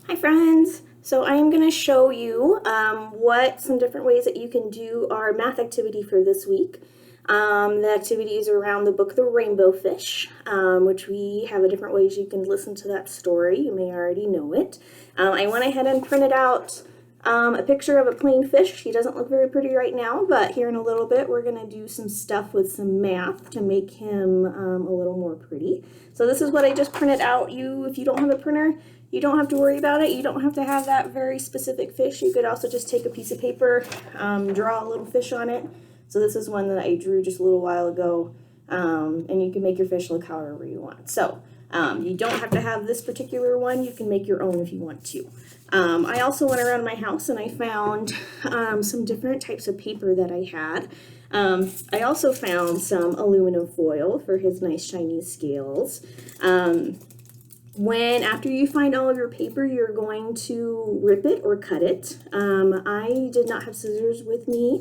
Hi friends! So I am going to show you what some different ways that you can do our math activity for this week. The activity is around the book The Rainbow Fish, which we have a different ways you can listen to that story. You may already know it. I went ahead and printed out a picture of a plain fish. He doesn't look very pretty right now, but here in a little bit we're going to do some stuff with some math to make him a little more pretty. So this is what I just printed out. If you don't have a printer, you don't have to worry about it. You don't have to have that very specific fish. You could also just take a piece of paper, draw a little fish on it. So this is one that I drew just a little while ago, and you can make your fish look however you want. So you don't have to have this particular one. You can make your own if you want to. I also went around my house and I found some different types of paper that I had. I also found some aluminum foil for his nice shiny scales. After you find all of your paper, you're going to rip it or cut it. I did not have scissors with me,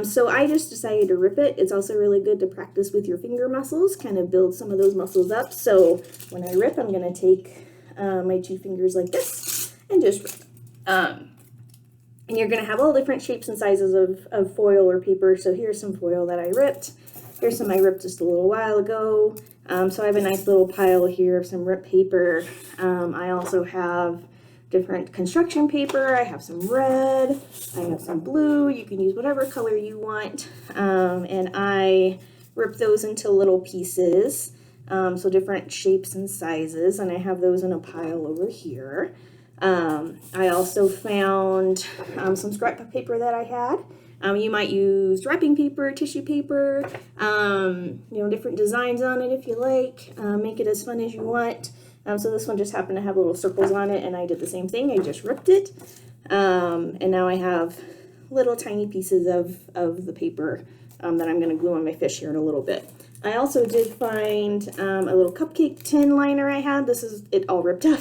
so I just decided to rip it. It's also really good to practice with your finger muscles, kind of build some of those muscles up. So when I rip, I'm going to take my two fingers like this and just rip. And you're going to have all different shapes and sizes of foil or paper. So here's some foil that I ripped. Here's some I ripped just a little while ago. So I have a nice little pile here of some ripped paper. I also have different construction paper. I have some red. I have some blue. You can use whatever color you want. And I ripped those into little pieces. So different shapes and sizes. And I have those in a pile over here. I also found some scrap paper that I had. You might use wrapping paper, tissue paper, different designs on it if you like. Make it as fun as you want. So this one just happened to have little circles on it, and I did the same thing. I just ripped it. And now I have little tiny pieces of the paper that I'm going to glue on my fish here in a little bit. I also did find a little cupcake tin liner I had. This is it all ripped up,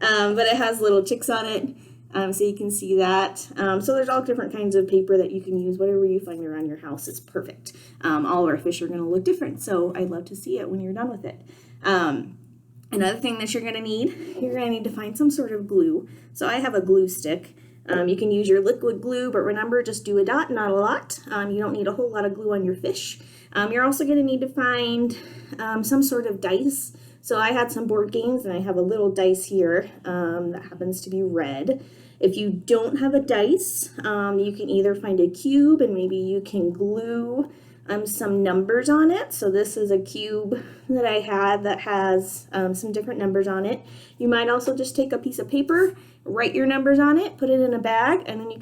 but it has little chicks on it. So you can see that. So there's all different kinds of paper that you can use. Whatever you find around your house is perfect. All of our fish are going to look different, so I'd love to see it when you're done with it. Another thing that you're going to need to find some sort of glue. So I have a glue stick. You can use your liquid glue, but remember, just do a dot, not a lot. You don't need a whole lot of glue on your fish. You're also going to need to find some sort of dice. So I had some board games, and I have a little dice here that happens to be red. If you don't have a dice, you can either find a cube, and maybe you can glue some numbers on it. So this is a cube that I had that has some different numbers on it. You might also just take a piece of paper, write your numbers on it, put it in a bag, and then you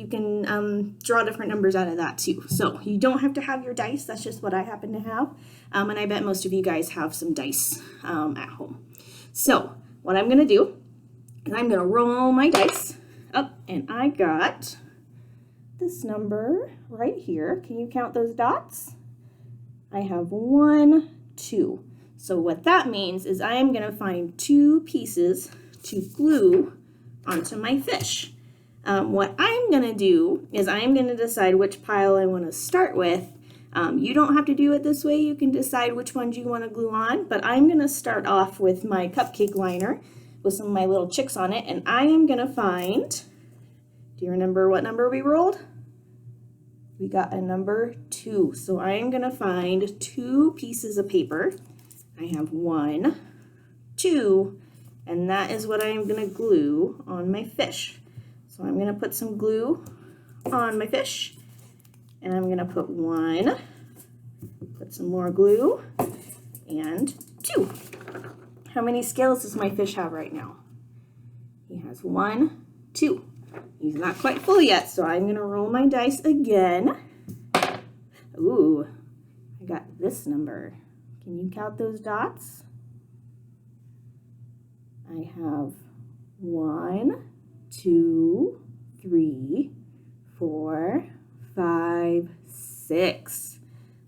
can draw different numbers out of that too. So you don't have to have your dice. That's just what I happen to have. And I bet most of you guys have some dice at home. So what I'm going to do is I'm going to roll my dice up, and I got this number right here. Can you count those dots? I have 1, 2. So what that means is I am going to find 2 pieces to glue onto my fish. What I'm going to do is I'm going to decide which pile I want to start with. You don't have to do it this way. You can decide which ones you want to glue on, but I'm going to start off with my cupcake liner with some of my little chicks on it, and I am going to find, do you remember what number we rolled? We got a number 2. So I am going to find 2 pieces of paper. I have 1, 2, and that is what I am going to glue on my fish. So I'm going to put some glue on my fish, and I'm going to put 1, put some more glue, and 2. How many scales does my fish have right now? He has 1, 2. He's not quite full yet, so I'm going to roll my dice again. Ooh, I got this number. Can you count those dots? I have 1, 2, 3, 4, 5, 6.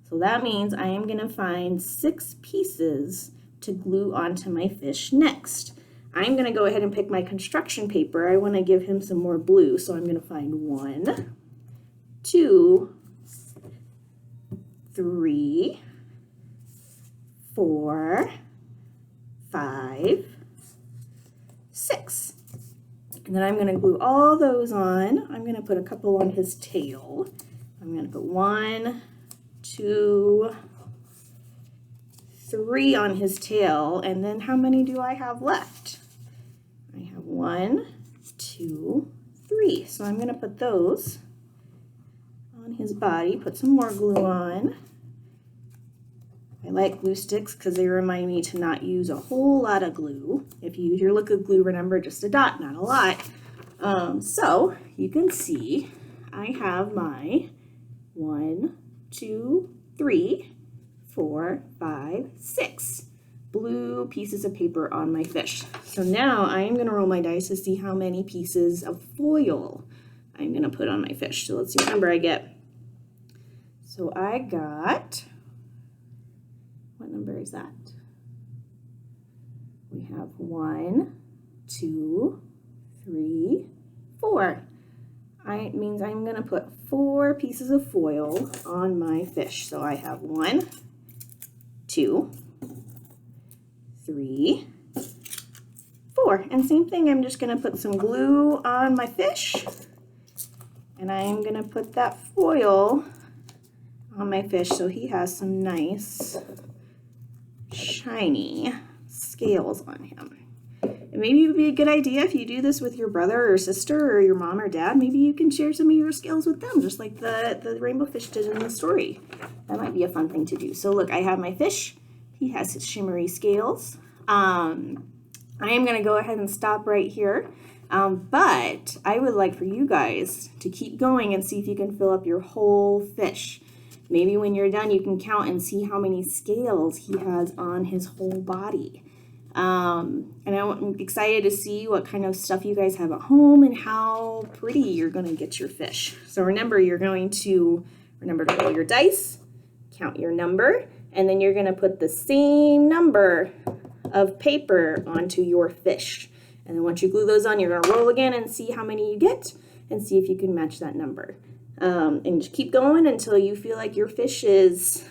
So that means I am going to find 6 pieces to glue onto my fish next. I'm going to go ahead and pick my construction paper. I want to give him some more blue, so I'm going to find 1, 2, 3, 4, 5, 6. And then I'm going to glue all those on. I'm going to put a couple on his tail. I'm going to put 1, 2, 3 on his tail. And then how many do I have left? I have 1, 2, 3. So I'm going to put those on his body. Put some more glue on. I like glue sticks because they remind me to not use a whole lot of glue. If you use your liquid glue, remember just a dot, not a lot. So you can see I have my 1, 2, 3, 4, 5, 6 blue pieces of paper on my fish. So now I am going to roll my dice to see how many pieces of foil I'm going to put on my fish. So let's see what number I get. So I got, what number is that? We have 1, 2, 3, 4. It means I'm going to put 4 pieces of foil on my fish. So I have 1, 2, 3, 4. And same thing, I'm just going to put some glue on my fish. And I'm going to put that foil on my fish so he has some nice shiny scales on him. And maybe it would be a good idea if you do this with your brother or sister or your mom or dad. Maybe you can share some of your scales with them, just like the rainbow fish did in the story. That might be a fun thing to do. So look, I have my fish. He has his shimmery scales. I am going to go ahead and stop right here. But I would like for you guys to keep going and see if you can fill up your whole fish. Maybe when you're done, you can count and see how many scales he has on his whole body. And I'm excited to see what kind of stuff you guys have at home and how pretty you're going to get your fish. So remember, you're going to remember to roll your dice, count your number, and then you're going to put the same number of paper onto your fish. And then once you glue those on, you're going to roll again and see how many you get and see if you can match that number. And just keep going until you feel like your fish is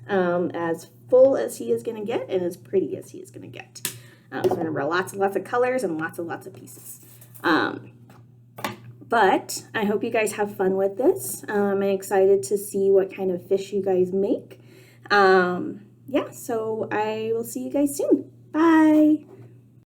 as full as he is going to get and as pretty as he is going to get. So remember, lots and lots of colors and lots of pieces. But I hope you guys have fun with this. I'm excited to see what kind of fish you guys make. Yeah, so I will see you guys soon. Bye.